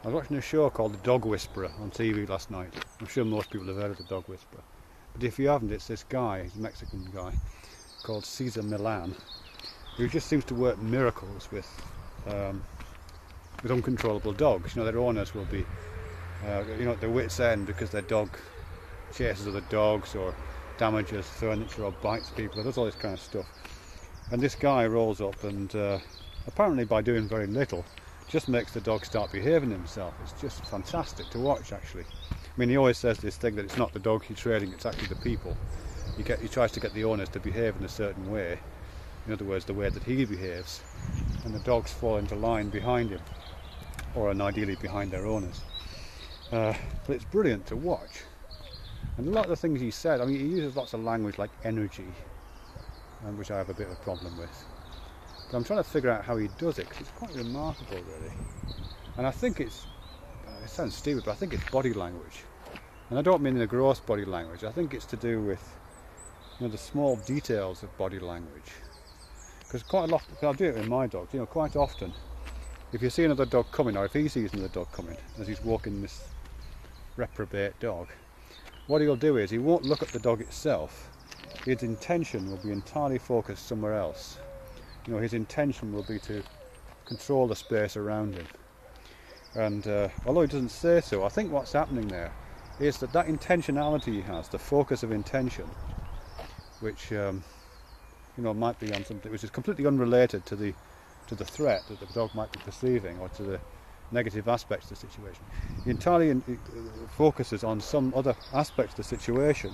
I was watching a show called The Dog Whisperer on TV last night. I'm sure most people have heard of The Dog Whisperer. But if you haven't, it's this guy, he's a Mexican guy, called Cesar Milan, who just seems to work miracles with uncontrollable dogs. You know, their owners will be, at their wits' end because their dog chases other dogs or damages furniture or bites people, does all this kind of stuff. And this guy rolls up and apparently by doing very little just makes the dog start behaving himself. It's just fantastic to watch, actually. I mean, he always says this thing that it's not the dog he's training, it's actually the people. He tries to get the owners to behave in a certain way, in other words the way that he behaves, and the dogs fall into line behind him, or ideally behind their owners. But it's brilliant to watch. And a lot of the things he said, I mean, he uses lots of language like energy, which I have a bit of a problem with. But I'm trying to figure out how he does it, because it's quite remarkable, really. And I think it sounds stupid, but I think it's body language. And I don't mean in a gross body language. I think it's to do with, the small details of body language. Because quite a lot, I'll do it with my dogs, quite often, if you see another dog coming, or if he sees another dog coming, as he's walking this reprobate dog, what he'll do is he won't look at the dog itself. His intention will be entirely focused somewhere else. His intention will be to control the space around him. And although he doesn't say so, I think what's happening there is that intentionality he has, the focus of intention, which might be on something which is completely unrelated to the threat that the dog might be perceiving, or to the negative aspects of the situation. He entirely focuses on some other aspects of the situation.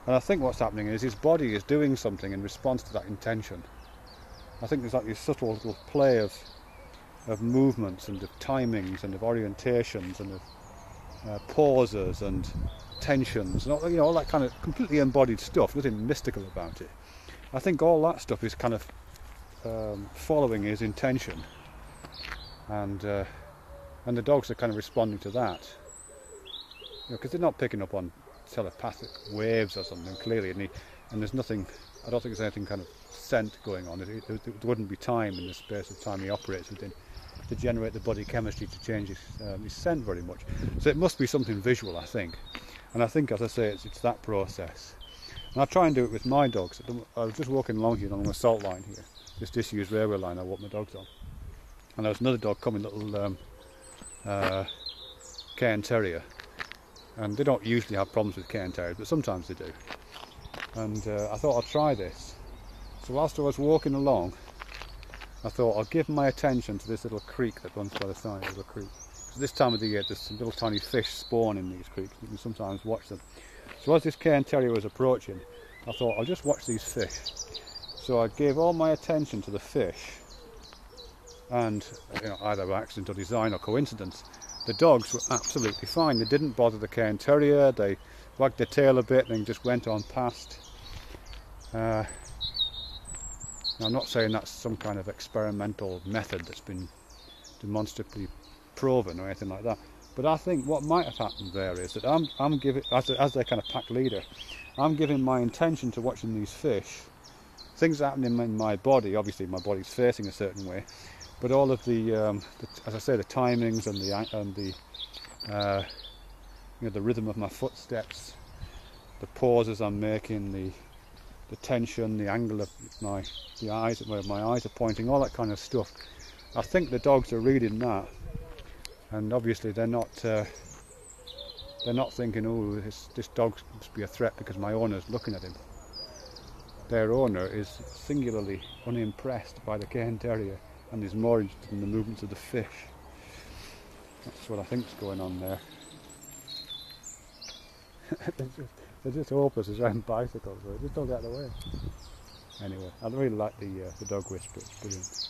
And I think what's happening is his body is doing something in response to that intention. I think there's like this subtle little play of movements and of timings and of orientations and of pauses and tensions and all that kind of completely embodied stuff, nothing mystical about it. I think all that stuff is kind of following his intention, and the dogs are kind of responding to that, because they're not picking up on telepathic waves or something clearly, and there's nothing, I don't think there's anything kind of scent going on. There wouldn't be time in the space of time he operates within to generate the body chemistry to change his scent very much. So it must be something visual, I think. And I think, as I say, it's that process. And I try and do it with my dogs. I was just walking along here along the salt line here, this disused railway line I walk my dogs on. And there was another dog coming, little Cairn Terrier. And they don't usually have problems with Cairn Terriers, but sometimes they do. And I thought I'd try this. So whilst I was walking along, I thought I'll give my attention to this little creek that runs by the side of the creek. So this time of the year there's some little tiny fish spawn in these creeks. You can sometimes watch them. So as this Cairn Terrier was approaching, I thought I'll just watch these fish. So I gave all my attention to the fish, and either by accident or design or coincidence, the dogs were absolutely fine. They didn't bother the Cairn Terrier, they wagged their tail a bit and then just went on past. I'm not saying that's some kind of experimental method that's been demonstrably proven or anything like that, but I think what might have happened there is that I'm giving, as their kind of pack leader, I'm giving my intention to watching these fish. Things are happening in my body. Obviously my body's facing a certain way, but all of the as I say, the timings and the rhythm of my footsteps, the pauses I'm making, the tension, the angle of the eyes, where my eyes are pointing, all that kind of stuff. I think the dogs are reading that, and obviously they're not thinking, oh, this dog must be a threat because my owner's looking at him. Their owner is singularly unimpressed by the Cairn Terrier and is more interested in the movements of the fish. That's what I think's going on there. They're just hopeless as around bicycles, so they just don't get out of the way. Anyway, I really like the dog whisper, it's brilliant.